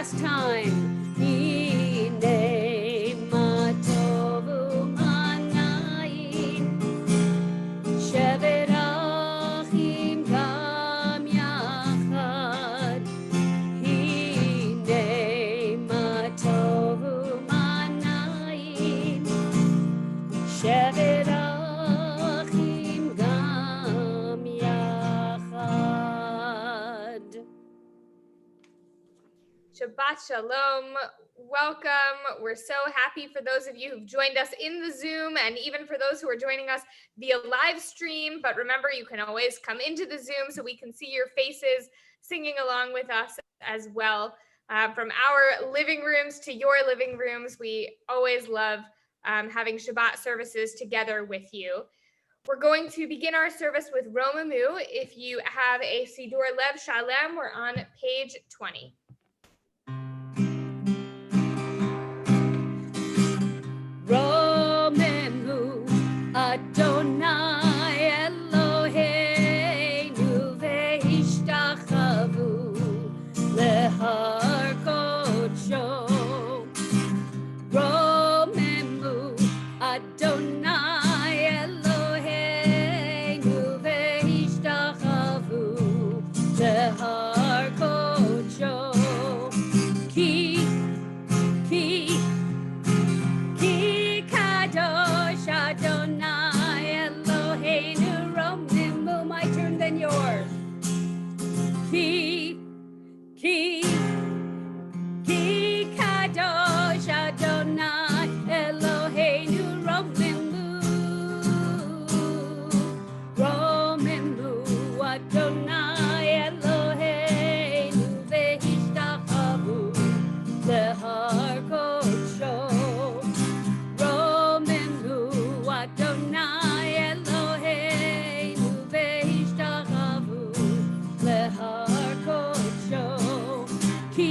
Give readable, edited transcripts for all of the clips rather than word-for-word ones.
last time. Hine ma tovu manayin, shevet achim gam yachad. Hine ma tovu manayin, shevet achim gam yachad. Shabbat Shalom. Welcome. We're so happy for those of you who've joined us in the Zoom and even for those who are joining us via live stream. But remember, you can always come into the Zoom so we can see your faces singing along with us as well. From our living rooms to your living rooms, we always love having Shabbat services together with you. We're going to begin our service with Romamu. If you have a Sidur Lev Shalem, we're on page 20. Romemu Adonai Eloheinu ve'ishtachavu lehar kodsho. Romemu Adonai Eloheinu ve'ishtachavu lehar kodsho. Ki Kadosh Adonai Eloheinu Romemu. My turn, then yours. Ki Kadosh Adonai Eloheinu Romemu. Romemu Adonai Eloheinu ve'ishtachavu lehar kodsho. Adonai Eloheinu ve'ishtachavu lehar kodsho. Ki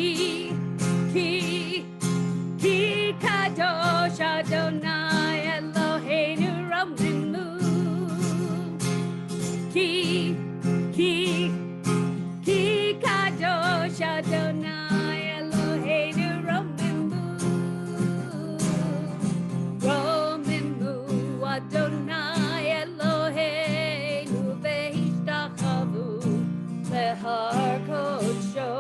kadosh Adonai Eloheinu Romemu. Ki kadosh Adonai Eloheinu Romemu. Adonai Eloheinu ve'ishtachavu lehar kodsho.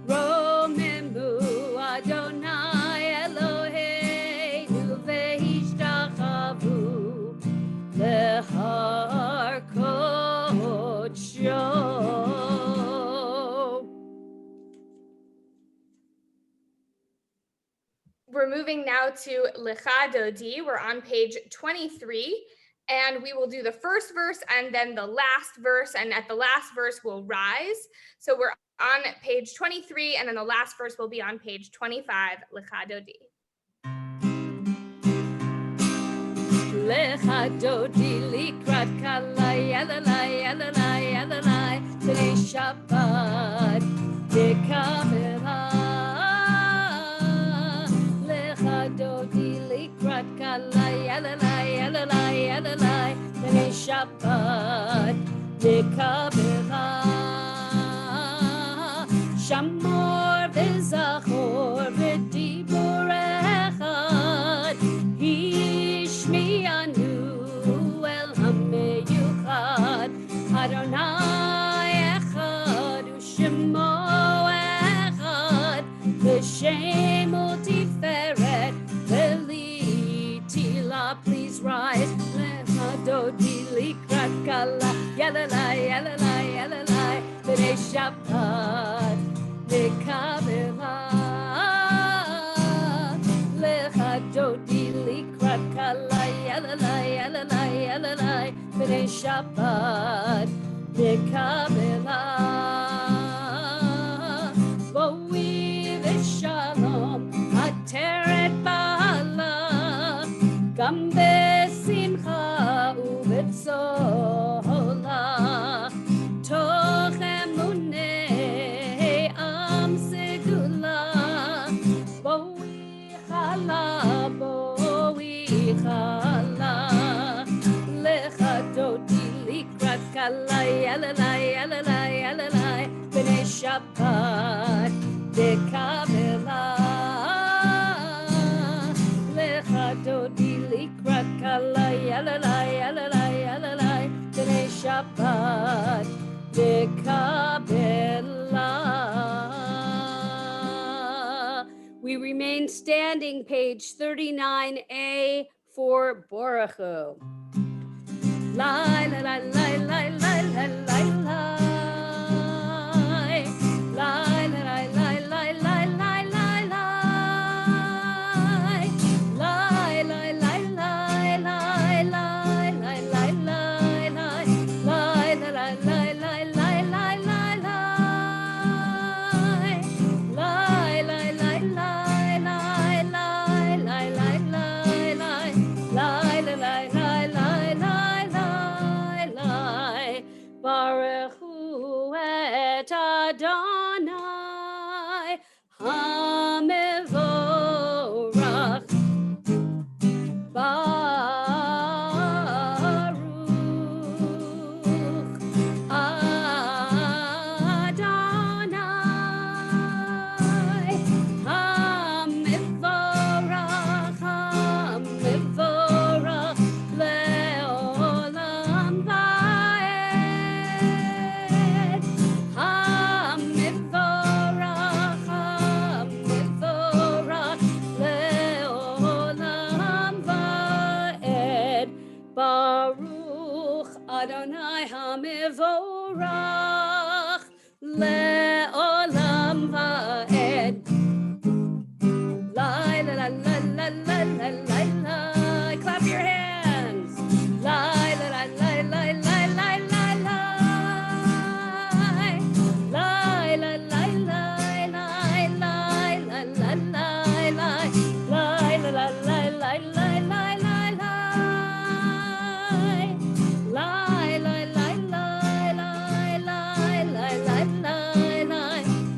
Romemu Adonai Eloheinu ve'ishtachavu lehar kodsho. We're moving now to Lecha Dodi. We're on page 23, and we will do the first verse and then the last verse, and at the last verse we'll rise. So we're on page 23, and then the last verse will be on page 25, Lecha Dodi. Lecha Dodi likrat kalai yalalai yalalai yalalai B'nai Shabbat dekavela. Dodi likrat kalai yalalai yalalai yalalai B'nai Shabbat dekavela. Shamor v'zachor v'dibur echad hishmi'anu el hameyuchad. Adonai echad u'shemo echad v'shemo tiferet ve'litila. Please rise. Lecha Dodi likrat kala yalalai yalalai yalalai B'nai Shabbat dekavela. Lecha Dodi likrat kala yalalai yalalai yalalai B'nai Shabbat dekavela. Boi v'shalom ateret ba'ala gam besimcha u'betzola toch emunei am segula. Boi chala Lecha Dodi likrat kalai yalalai yalalai yalalai B'nai Shabbat לקבלה לך דודי לקראת קלה יללה יללה יללה בני שבת לקבלה. We remain standing, page 39A for Baruch Hu. Lai, lai, lai, lai, lai, lai, lai, lai, lai. Lai, lai, lai, lai, lai, lai, lai, lai, lai. Lai, lai, lai, lai, lai, lai, lai, lai, lai, lai. Lai, lai, lai, lai, lai, lai, lai, lai, lai. Lai, lai, lai, lai, lai, lai, lai, lai, lai, lai. Lai, lai, lai, lai, lai, lai. Baruch Hu et Adonai HaMevorach. Baruch Adonai HaMevorach HaMevorach le'olam va'ed. HaMevorach HaMevorach le'olam va'ed. Baruch Adonai HaMevorach le'olam va'ed. Lai, la, la, la, la, la, la, la, la. Clap your hands. Lai, la, la, la, la, la, la, la, la. Lai, la, la, la, la, la, la, la, la, la. Lai, la, la, la, la, la, la, la, la. Lai, la, la, la, la, la, la, la, la, la.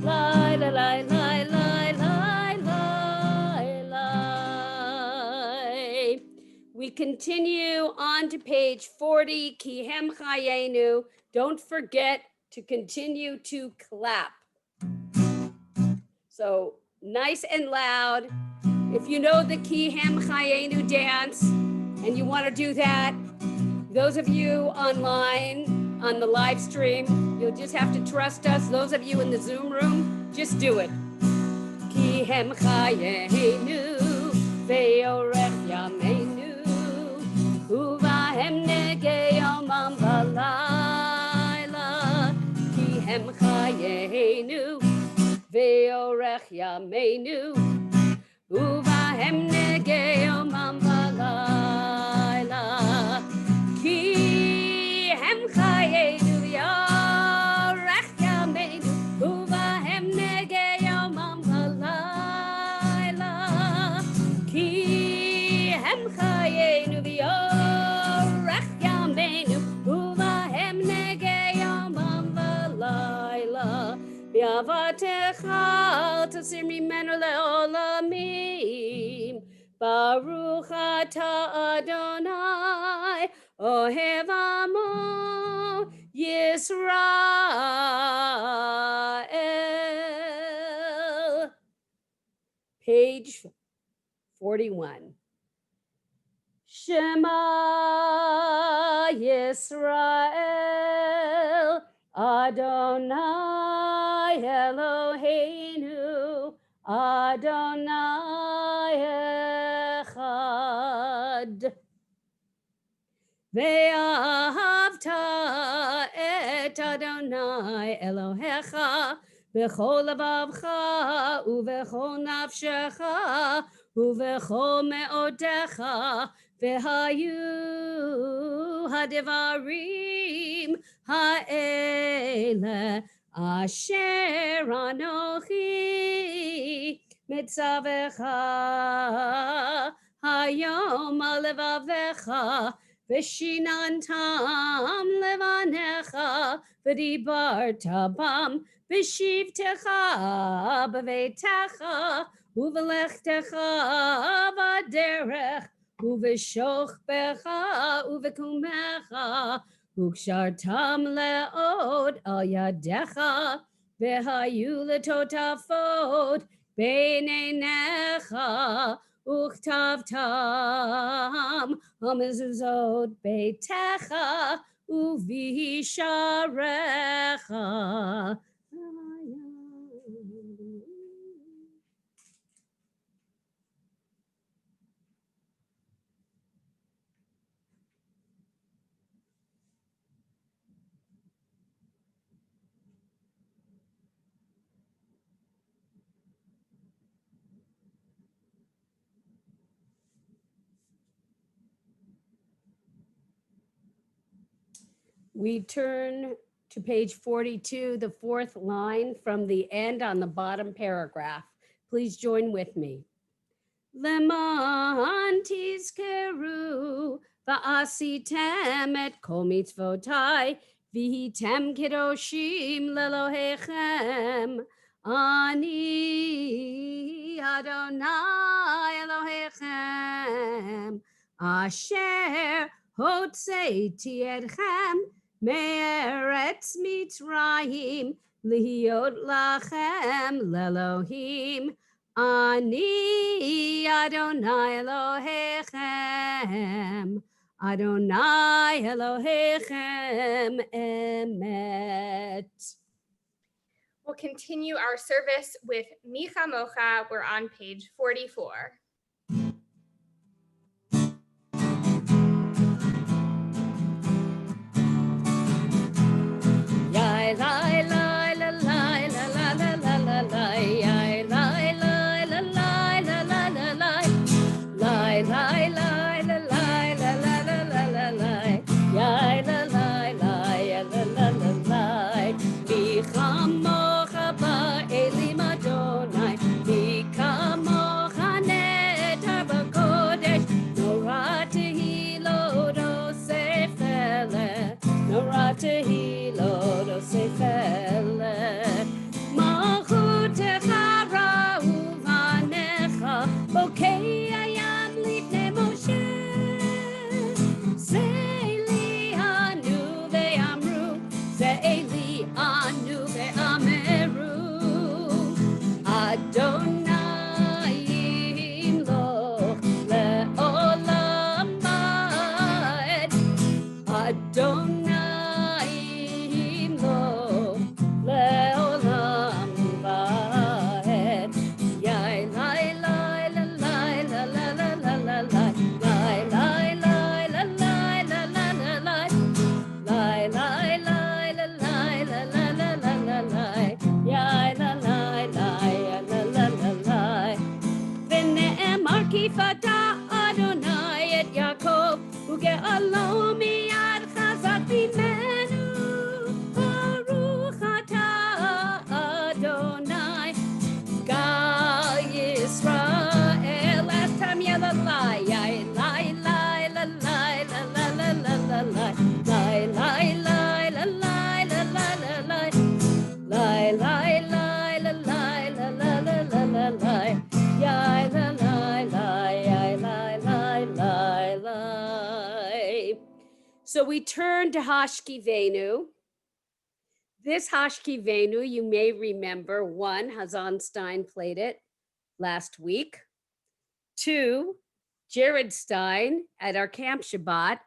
Lai, la, la, la, la, la, la, la. We continue on to page 40, Ki Hem Chayenu. Don't forget to continue to clap. So nice and loud. If you know the Ki Hem Chayenu dance and you want to do that, those of you online on the live stream, you'll just have to trust us. Those of you in the Zoom room, just do it. Ki Hem Chayenu ve'orech yameinu uvahem negei yomam v'layla. Ki Hem Chayenu ve'orech yameinu uvahem negei yomam v'layla. Ki Hem Chayenu ve'orech yameinu uvahem negei yomam v'layla. Ki Hem Chayenu ve'orech yameinu uvahem negei yomam v'layla. Bi'avatecha tasir mimenu le'olamim. Baruch atah Adonai ohev amo Yisrael. Page 41. Shema Yisrael Adonai Eloheinu Adonai Echad. Ve'ahavta et Adonai Elohecha b'chol levavcha u'v'chol nafshecha u'v'chol me'odecha ve'hayu ha'devarim ha'ele asher anochi mitzavecha hayom alevavecha v'shinantam levanecha v'dibarta bam v'shivtecha b'veitecha u'v'lechtecha v'derech u'v'shochbecha u'v'kumecha u'kshartam le'od al yadecha והיו לטוטפות בין עיניך, וכתבתם המזוזות ביתך ובישעריך. We turn to page 42, the fourth line from the end on the bottom paragraph. Please join with me. Leman tizkeru va'asitem et kol mitzvotai v'hitem kedoshim lelohechem. Ani Adonai Elohechem asher hotzeiti etchem me'eretz Mitzrayim lihiot lachem lelohim. Ani Adonai Elohechem, Adonai Elohechem emet. We'll continue our service with Micha Mocha. We're on page 44. Yai lai lai la lai la la la la la la yai lai lai la lai la la la la lai lai lai la lai la la la la la la yai la lai lai la la la la Micha Mocha ba'elim Adonai Micha Mocha netar b'kodesh Norah tehilot osef eleh Norah tehilot osef eleh Malchutecha ra'uvanecha bokei hayam lifnei Moshe Ze'eli anu ve'amru Ze'eli anu ve'ameru Adonai yimloch le'olam ba'ed Adonai yimloch le'olam ba'ed Yai lai lai la lai la la la la la la lai lai lai la lai la la la la lai lai lai la lai la la la la la lai yai la lai lai la la la lai ונאמר כי פדה אדוני את יעקב וגאלו מיד חזק ממנו ברוך אתה אדוני גל ישראל. Last time yeah la lai yai lai lai la lai la la la la la lai lai lai la lai la la la la lai lai lai la lai la la la la la lai yai la lai lai yai lai lai lai lai. So we turn to Hashkivenu. This Hashkivenu, you may remember, one, Hazan Stein played it last week. Two, Jared Stein at our Camp Shabbat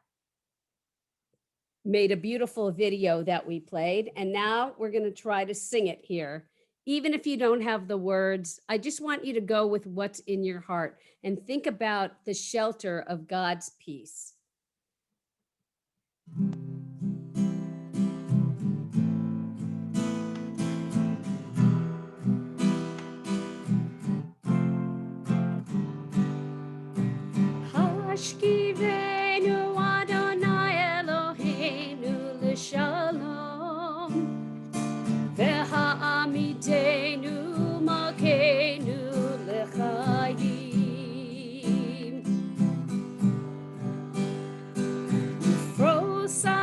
made a beautiful video that we played. And now we're going to try to sing it here. Even if you don't have the words, I just want you to go with what's in your heart and think about the shelter of God's peace. Hashkivenu Adonai Eloheinu l'shalom Ve'ha'amidenu malkeinu l'chayim Ufrosa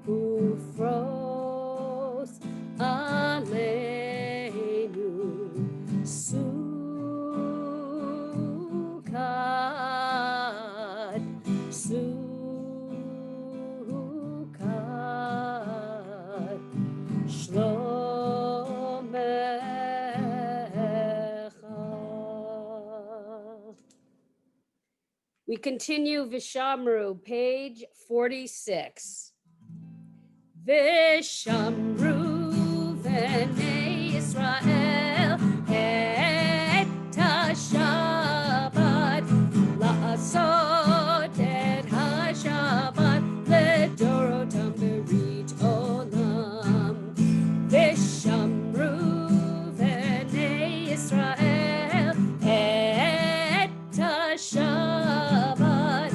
ufros aleinu sukkot, sukkot, shlomecha. We continue Vishamru, page 46. Vishamru v'nei Yisrael et ha-Shabbat la'asot et ha-Shabbat ledorotam berit olam. Vishamru v'nei Yisrael et ha-Shabbat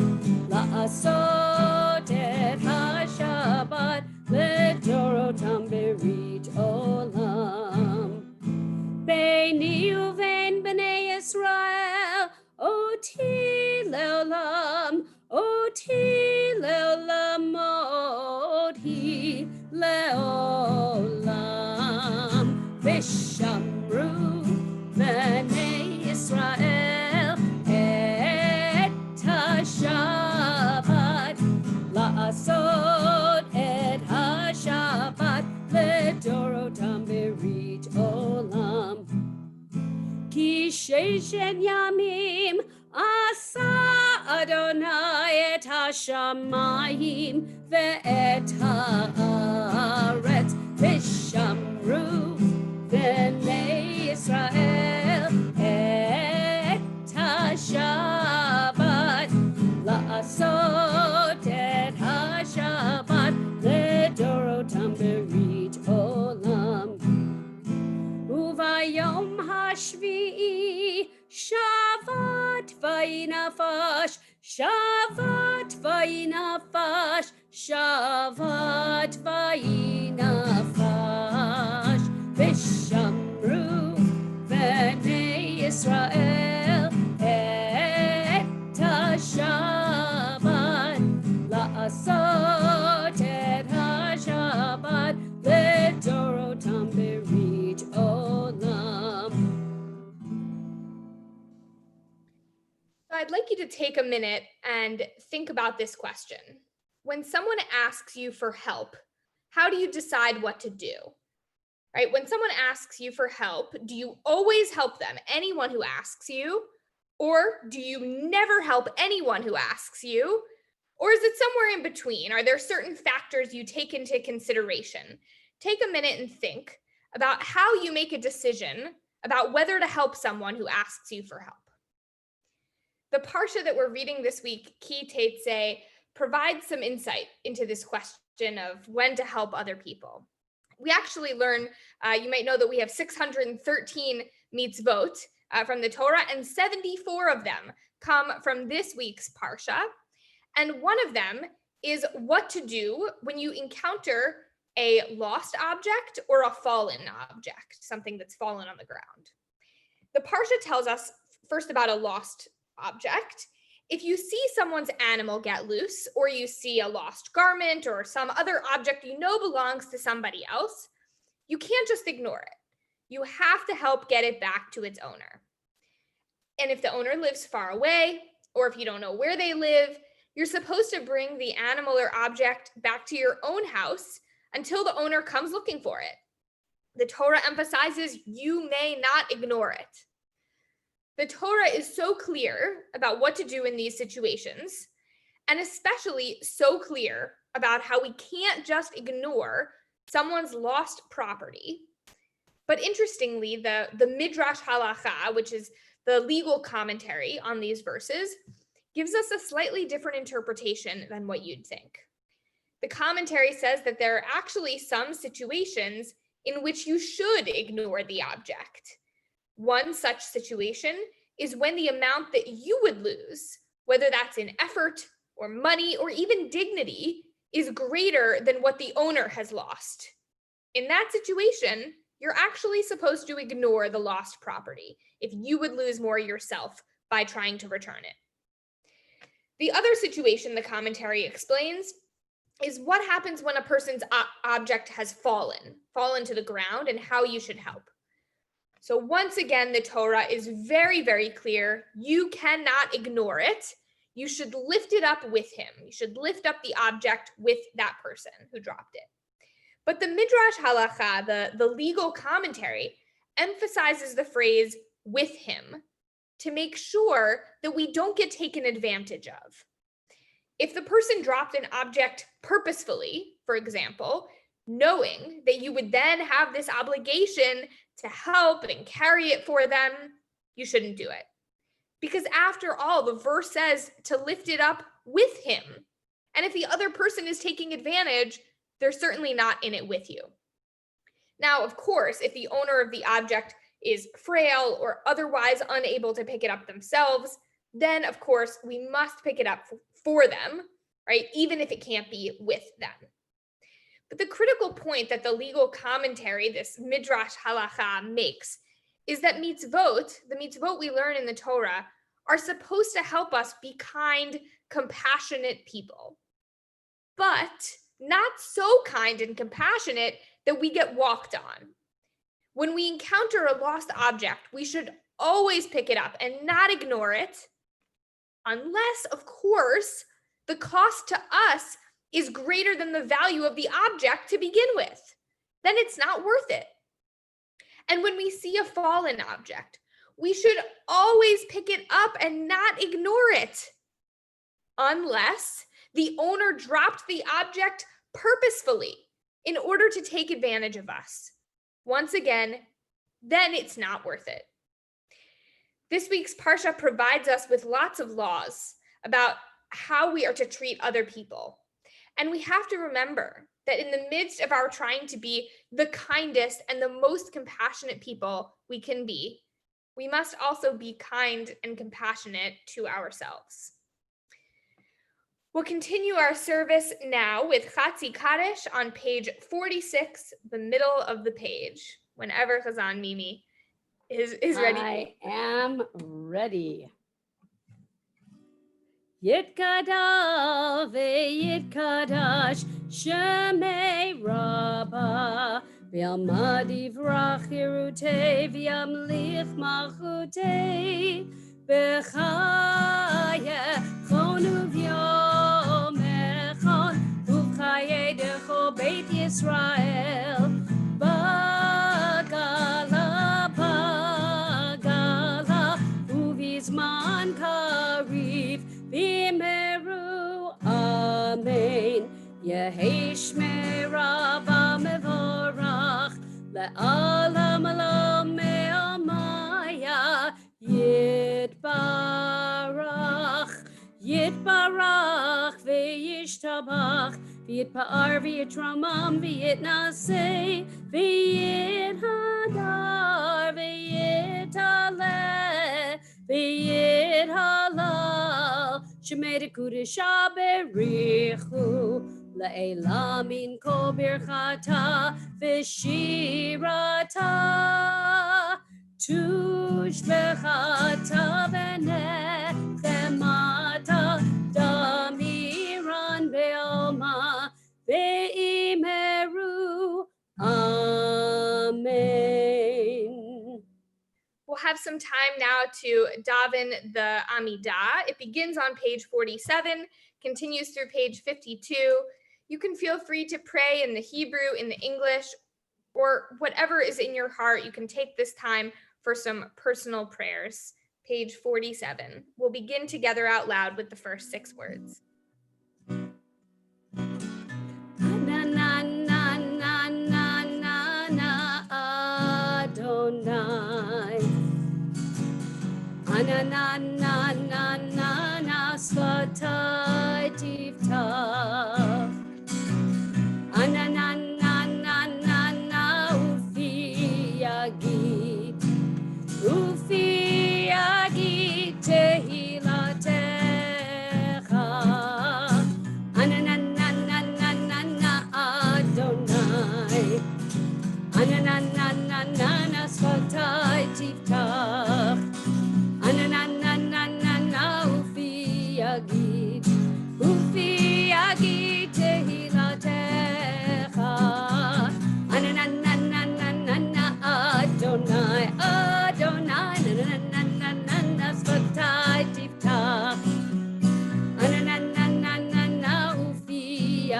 la'asot et ha-Shabbat ledorotam berit olam. Beini uvein b'nei Yisrael oti leolam, oti leolam, oti leolam. Vishamru b'nei Yisrael et ha-Shabbat la'asot et ha-Shabbat ledorotam berit olam. Ki sheshet yamim asa Adonai et ha-shamayim ve'et ha'aretz. Vishamru b'nei Yisrael et ha-Shabbat la'asot et ha-Shabbat ledorotam berit olam. Uvayom hashvi'i shavat vayinafash, shavat vayinafash, shavat vayinafash. Vishamru b'nei Yisrael et ha-Shabbat la'asot et ha-Shabbat ledorotam berit olam. I'd like you to take a minute and think about this question. When someone asks you for help, how do you decide what to do? Right? When someone asks you for help, do you always help them, anyone who asks you? Or do you never help anyone who asks you? Or is it somewhere in between? Are there certain factors you take into consideration? Take a minute and think about how you make a decision about whether to help someone who asks you for help. The parsha that we're reading this week, Ki Tetzeh, provides some insight into this question of when to help other people. We actually learn, you might know that we have 613 mitzvot from the Torah, and 74 of them come from this week's parsha. And one of them is what to do when you encounter a lost object or a fallen object, something that's fallen on the ground. The parsha tells us first about a lost object. If you see someone's animal get loose, or you see a lost garment or some other object you know belongs to somebody else, you can't just ignore it. You have to help get it back to its owner. And if the owner lives far away, or if you don't know where they live, you're supposed to bring the animal or object back to your own house until the owner comes looking for it. The Torah emphasizes you may not ignore it. The Torah is so clear about what to do in these situations, and especially so clear about how we can't just ignore someone's lost property. But interestingly, the Midrash Halacha, which is the legal commentary on these verses, gives us a slightly different interpretation than what you'd think. The commentary says that there are actually some situations in which you should ignore the object. One such situation is when the amount that you would lose, whether that's in effort or money or even dignity, is greater than what the owner has lost. In that situation, you're actually supposed to ignore the lost property if you would lose more yourself by trying to return it. The other situation the commentary explains is what happens when a person's object has fallen to the ground, and how you should help. So once again, the Torah is very, very clear. You cannot ignore it. You should lift it up with him. You should lift up the object with that person who dropped it. But the Midrash Halacha, the legal commentary, emphasizes the phrase with him to make sure that we don't get taken advantage of. If the person dropped an object purposefully, for example, knowing that you would then have this obligation to help and carry it for them, you shouldn't do it. Because after all, the verse says to lift it up with him. And if the other person is taking advantage, they're certainly not in it with you. Now, of course, if the owner of the object is frail or otherwise unable to pick it up themselves, then of course we must pick it up for them, right? Even if it can't be with them. But the critical point that the legal commentary, this Midrash Halacha, makes is that mitzvot, the mitzvot we learn in the Torah, are supposed to help us be kind, compassionate people. But not so kind and compassionate that we get walked on. When we encounter a lost object, we should always pick it up and not ignore it, unless, of course, the cost to us is greater than the value of the object to begin with. Then it's not worth it. And when we see a fallen object, we should always pick it up and not ignore it, unless the owner dropped the object purposefully in order to take advantage of us. Once again, then it's not worth it. This week's Parsha provides us with lots of laws about how we are to treat other people. And we have to remember that in the midst of our trying to be the kindest and the most compassionate people we can be, we must also be kind and compassionate to ourselves. We'll continue our service now with Chatzi Kaddish on page 46, the middle of the page, whenever Chazan Mimi is ready. I am ready. Yitkadash ve'yitkadash shemei Rabbah v'yamad yivrach yirutei v'yamlich malchutei b'chayechon u'v'yom echon u'v'chayedecho beit Yisrael bagala u'v'zman kariv Bimeru Amen. Yehi Shmei Rabbah Mevorach Le'alam Alam Me'amaya Yitbarach Ve'yishtabach V'yitpa'ar V'yitramam V'yitnaseh V'yithadar V'yitaleh V'yithalal Shemei Kudesha Berichu Le'elam min kol birchata V'shirata Tushbechata V'nechemata Damiran Be'oma Ve'imeru Amen. We'll have some time now to daven the Amidah. It begins on page 47, continues through page 52. You can feel free to pray in the Hebrew, in the English, or whatever is in your heart. You can take this time for some personal prayers. Page 47. We'll begin together out loud with the first 6 words. Ananananana svatay tiftach Ananananana ufi yagid tehilatecha Ananananana Adonai Ananananana svatay tiftach Ananananana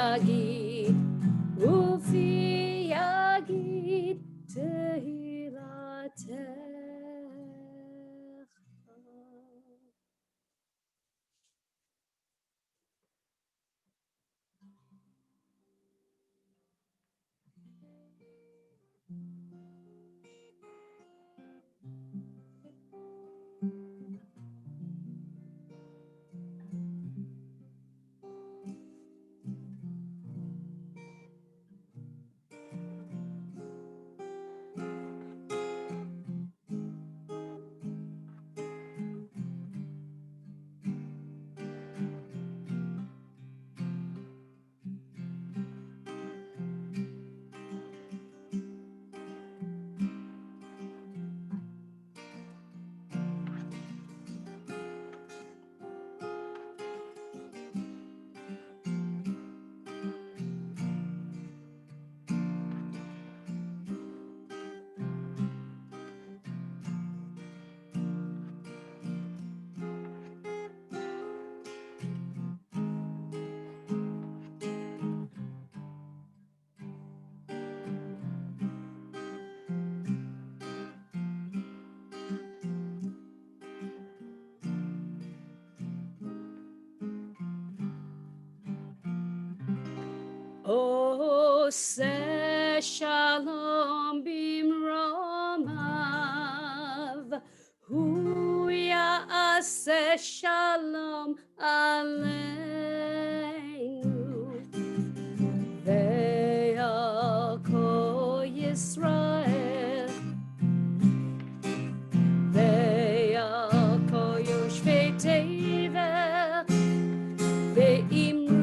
yagid, ufi yagid tehilatech. Ose shalom bimromav, hu ya'aseh shalom aleinu, ve'al kol Yisrael, ve'al kol yoshvei tevel, ve'imru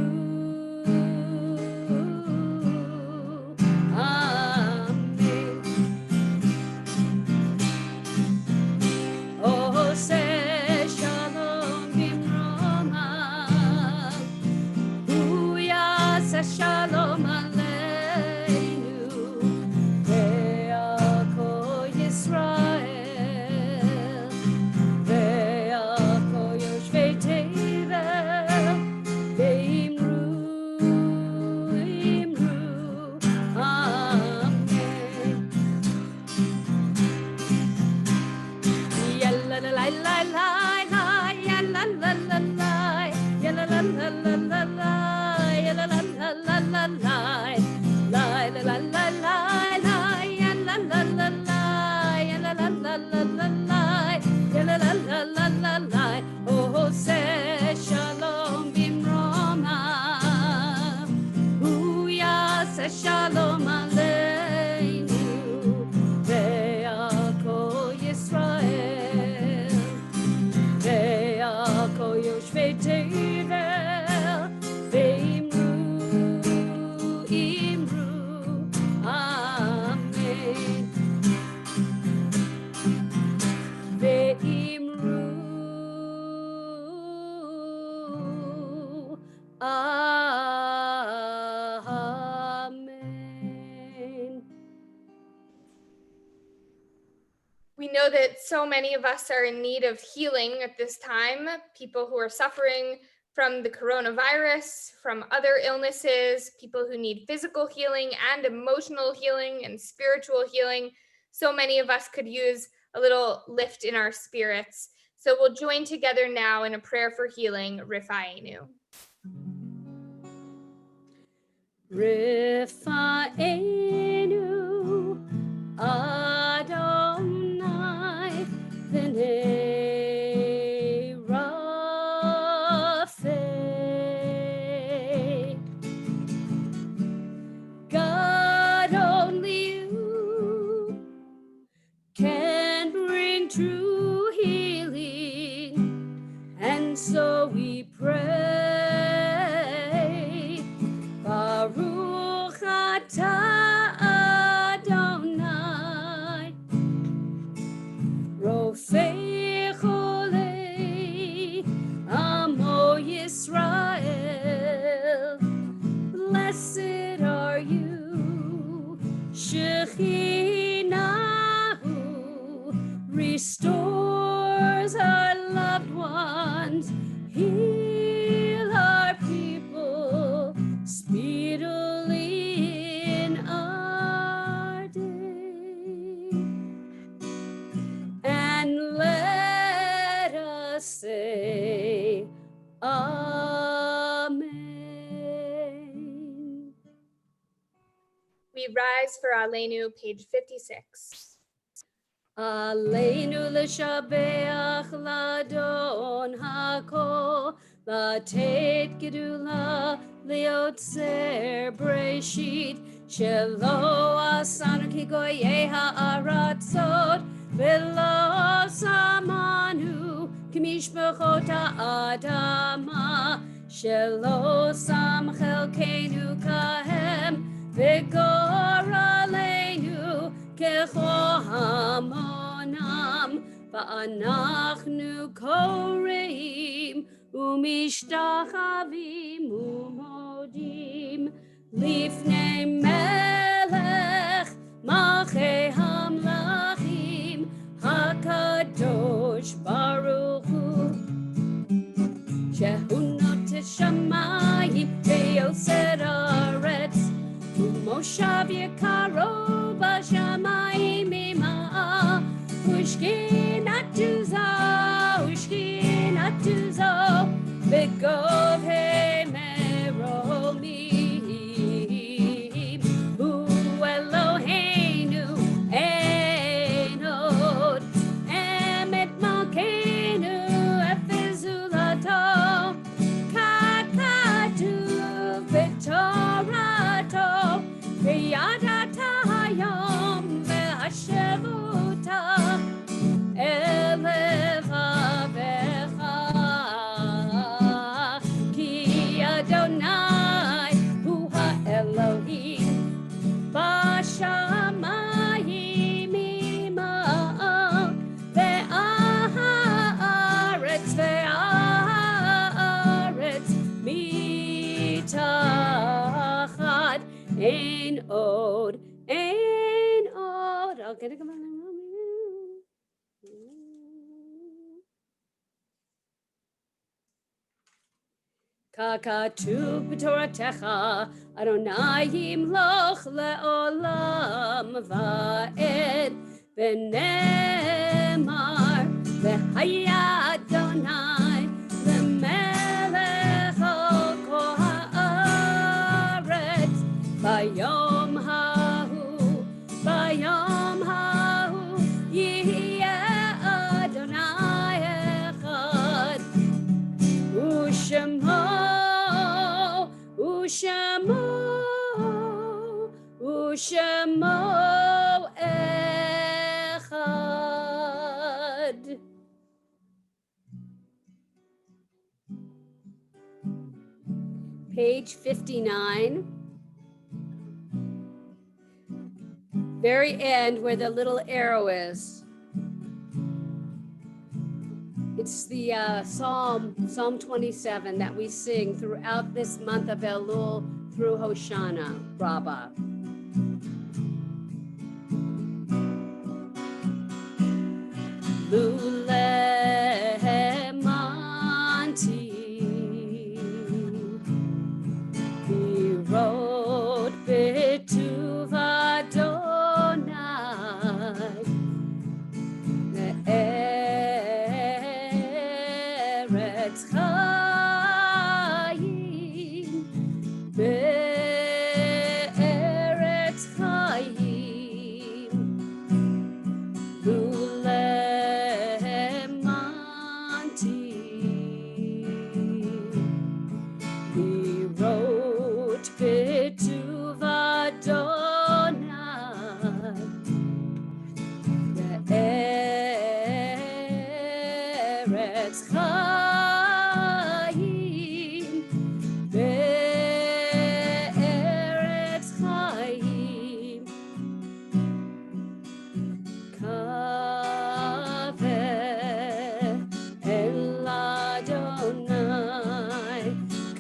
Shalom aleinu, ve'al kol Yisrael, ve'al kol yoshvei tevel, ve'imru, amen. Yalla la la la la la, yalla la la la, yalla la la la la la. La la la la la la, la la la la la, la la la la la, la la la la la la, la la la la la la. Oh, say shalom bimroma, hu ya'aseh shalom aleinu, ve'al kol Yisrael, ve'al kol yoshvei tevel, ve'imru. Amen. We know that so many of us are in need of healing at this time, people who are suffering from the coronavirus, from other illnesses, people who need physical healing and emotional healing and spiritual healing. So many of us could use a little lift in our spirits. So we'll join together now in a prayer for healing, Rifa'enu. Rifa'enu Adonai v'nei Rapha. God, only you can bring true healing, and so we pray. Baruch atah We rise for Aleinu, page 56. Aleinu l'shabeach ladon hakol, latet gedula liotzer breshit, shelo asanu ki goyei ha'aratzot, velo samanu kimishpachot ha'adama, shelo sam chelkenu kahem, v'gor aleinu ככל המונם, ואנחנו קוראים ומשתחווים ומודים לפני מלך מלכי המלכים הקדוש ברוך הוא, שהוא נוטה שמיים ויוסד ארץ, ומושב יקרו בשמיים עמה, ושכינתו זו בגובהי מרומים, הוא אלוהינו אין עוד, אמת מלכנו אפס זולתו, ככתוב בתורתו, וידעת היום והשבותה אל לבבך, כי אדוני הוא האלוהים בשמיים עמך, והארץ מתחת. אין עוד, אין עוד. Okay, come on. ככתוב בתורתך, אדוני ימלוך לעולם ועד, ונאמר, והיה אדוני למלך על כל הארץ, ביום ההוא, ביום ההוא, יהיה אדוני אחד, ושמו אחד. Page 59. Very end where the little arrow is. It's the Psalm 27 that we sing throughout this month of Elul through Hoshana Rabbah. Lulemanti, he wrote B'tuv Adonai, Eretz Chaim, Be'eretz Chaim, Lulemanti, he wrote B'tuv Adonai, Eretz Chaim, Be'eretz Chaim, Kaveh el Adonai,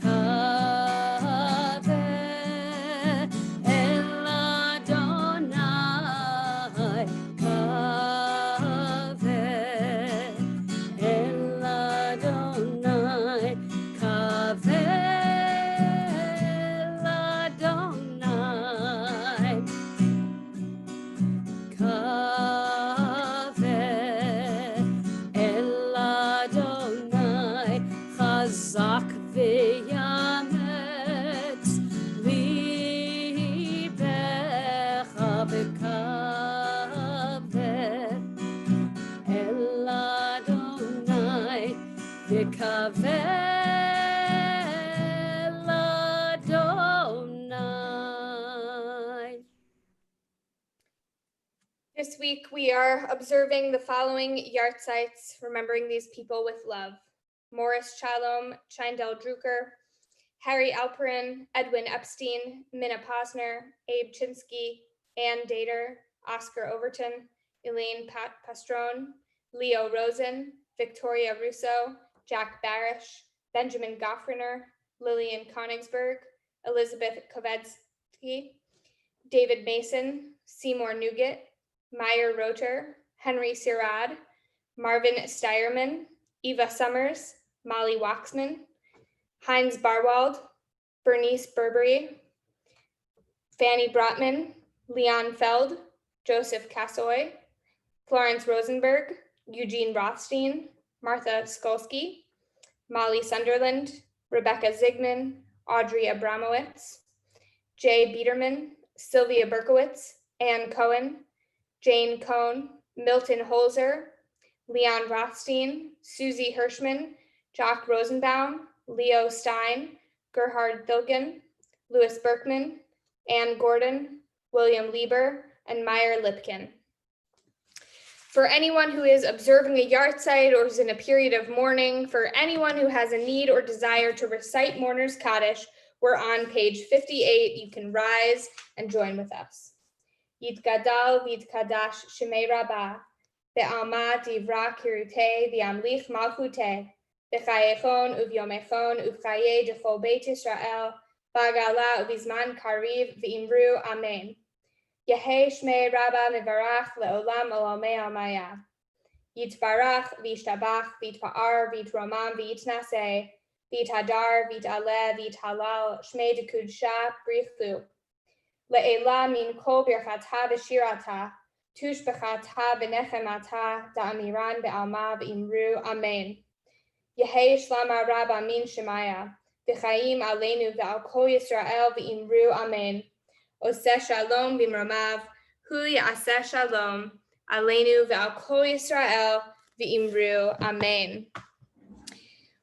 Kaveh Adonai. This week, we are observing the following yahrzeits, remembering these people with love. Morris Chalom, Chindel Drucker, Harry Alperin, Edwin Epstein, Minna Posner, Abe Chinsky, Ann Dater, Oscar Overton, Elaine Pastrone, Leo Rosen, Victoria Russo, Jack Barish, Benjamin Goffriner, Lillian Konigsberg, Elizabeth Kovetsky, David Mason, Seymour Nugent, Meyer Roter, Henry Sirad, Marvin Steyerman, Eva Summers, Molly Waxman, Heinz Barwald, Bernice Burberry, Fanny Brotman, Leon Feld, Joseph Cassoy, Florence Rosenberg, Eugene Rothstein, Martha Skolsky, Molly Sunderland, Rebecca Zigman, Audrey Abramowitz, Jay Biederman, Sylvia Berkowitz, Ann Cohen, Jane Cohn, Milton Holzer, Leon Rothstein, Susie Hirschman, Jock Rosenbaum, Leo Stein, Gerhard Thilken, Louis Berkman, Ann Gordon, William Lieber, and Meyer Lipkin. For anyone who is observing a yahrzeit or is in a period of mourning, for anyone who has a need or desire to recite Mourner's Kaddish, we're on page 58. You can rise and join with us. Yitgadal v'yitkadash shemei rabbah, be'alma divra kirutei v'yamlich malchutei, b'chayechon uvyomechon uvchaye dechol beit Yisrael, ba'gala uvizman kariv v'imru amen. Yehei shmei rabbah mevarach le'olam olamei almaya. Yitbarach v'yishtabach v'yitpa'ar v'yitromam v'yitnaseh, v'yithadar v'yit'aleh v'yithalal shmei dekudsha brichu. Le'ela min kol birchata v'shirata, tushbechata v'nechemata da'amiran be'alma v'imru amen. Yehei shlama rabba min shemaya, v'chaim aleinu v'al kol Yisrael v'imru amen. Oseh shalom b'mromav, hu ya'aseh shalom, aleinu v'al kol Yisrael v'imru amen.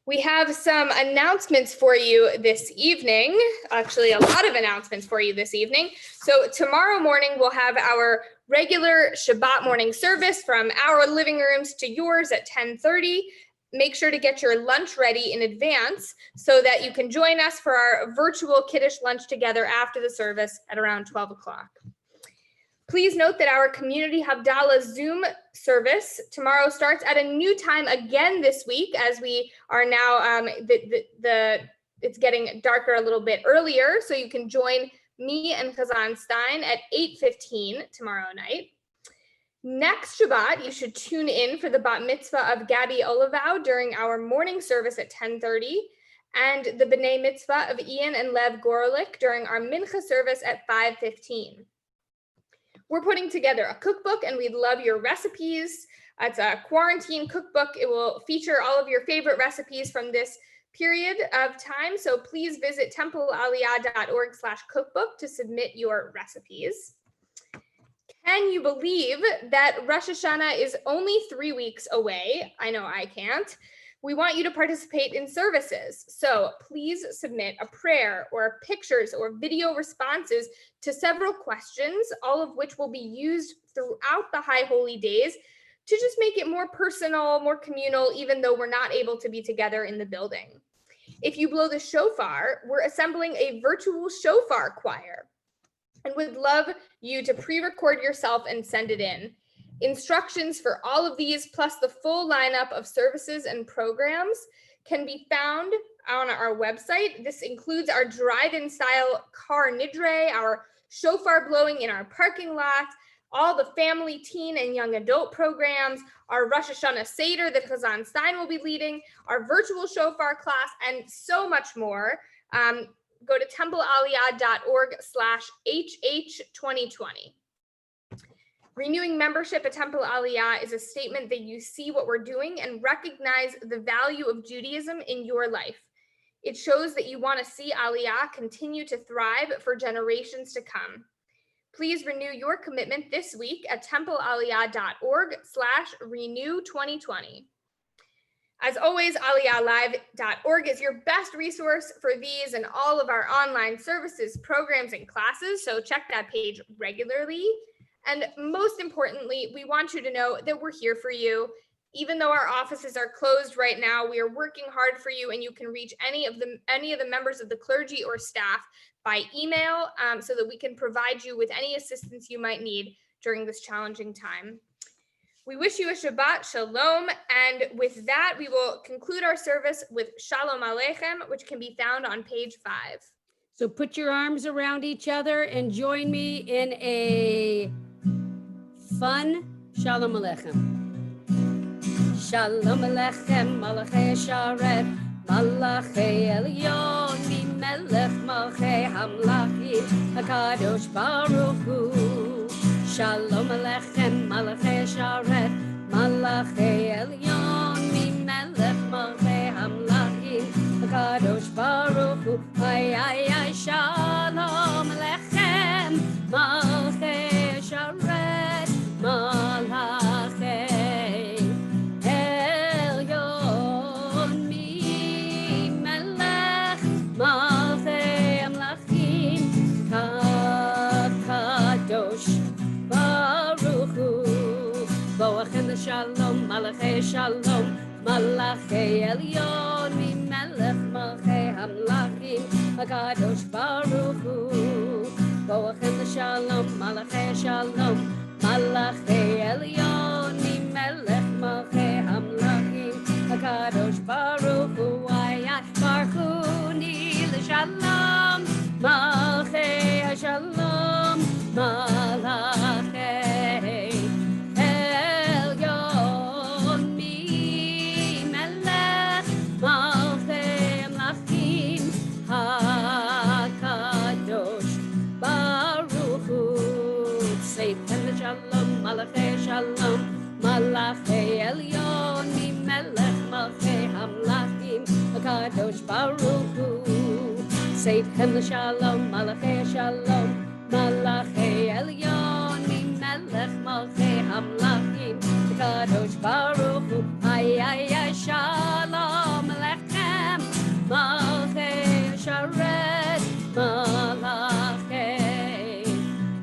We have some announcements for you this evening, actually a lot of announcements for you this evening. So tomorrow morning, we'll have our regular Shabbat morning service from our living rooms to yours at 10:30. Make sure to get your lunch ready in advance so that you can join us for our virtual Kiddush lunch together after the service at around 12 o'clock. Please note that our Community Havdalah Zoom service tomorrow starts at a new time again this week, as we are now, it's getting darker a little bit earlier, so you can join me and Chazan Stein at 8:15 tomorrow night. Next Shabbat, you should tune in for the bat mitzvah of Gabby Olivau during our morning service at 10:30, and the b'nai mitzvah of Ian and Lev Gorolik during our mincha service at 5:15. We're putting together a cookbook and we'd love your recipes. It's a quarantine cookbook. It will feature all of your favorite recipes from this period of time. So please visit templealiyah.org/cookbook to submit your recipes. Can you believe that Rosh Hashanah is only 3 weeks away? I know I can't. We want you to participate in services. So please submit a prayer or pictures or video responses to several questions, all of which will be used throughout the High Holy Days to just make it more personal, more communal, even though we're not able to be together in the building. If you blow the shofar, we're assembling a virtual shofar choir and would love you to pre-record yourself and send it in. Instructions for all of these, plus the full lineup of services and programs, can be found on our website. This includes our drive-in style car nidre, our shofar blowing in our parking lot, all the family, teen, and young adult programs, our Rosh Hashanah Seder that Chazan Stein will be leading, our virtual shofar class, and so much more. Go to templealiyah.org/HH2020. Renewing membership at Temple Aliyah is a statement that you see what we're doing and recognize the value of Judaism in your life. It shows that you want to see Aliyah continue to thrive for generations to come. Please renew your commitment this week at templealiyah.org/renew2020. As always, aliyahlive.org is your best resource for these and all of our online services, programs, and classes. So check that page regularly. And most importantly, we want you to know that we're here for you. Even though our offices are closed right now, we are working hard for you, and you can reach any of the members of the clergy or staff by email so that we can provide you with any assistance you might need during this challenging time. We wish you a Shabbat Shalom, and with that, we will conclude our service with Shalom Aleichem, which can be found on page 5. So put your arms around each other and join me in a fun Shalom Aleichem. Shalom Aleichem, Malachei Sharet, Malachei Elyon, Melech Malchei Hamlachim, HaKadosh Baruch Hu. Shalom Aleichem, Malachei Sharet, Malachei Elyon, Melech Malchei Hamlachim, HaKadosh Baruch Hu. Ay, ay, ay, Shalom Aleichem, Malachei Sharet, Malachei Elyon, Melech Malchei Hamlachim, HaKadosh Baruch Hu. Boachem Shalom, Malachei Shalom, Malachei Elyon, Melech Malchei Hamlachim, HaKadosh Baruch Hu. Boachem Shalom, Malachei Shalom, Malachei Elyon, Melech Malchei Hamlachim, HaKadosh Baruch Hu. Ayat Baruchuni l'Shalom, Malchei Shalom, Malachei Elyon, Melech Malchei Hamlachim, HaKadosh Baruch Hu. Satan Shalom, Malachei Shalom, Malachei Elyon, Melech Malchei Hamlachim, HaKadosh Baruch Hu. Satan Shalom, Malachei Shalom, Malachei Elyon, Melech Malchei Hamlachim, HaKadosh Baruch Hu. Ay, ay, ay, Shalom Aleichem, Malchei Sharet, Malachei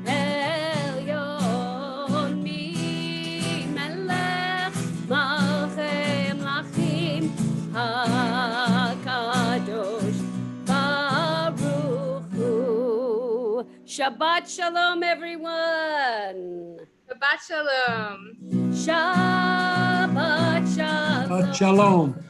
Elyon, Melech Malchei Hamlachim, HaKadosh Baruch Hu. Shabbat Shalom, everyone. Shabbat Shalom. Shabbat Shalom. Shalom.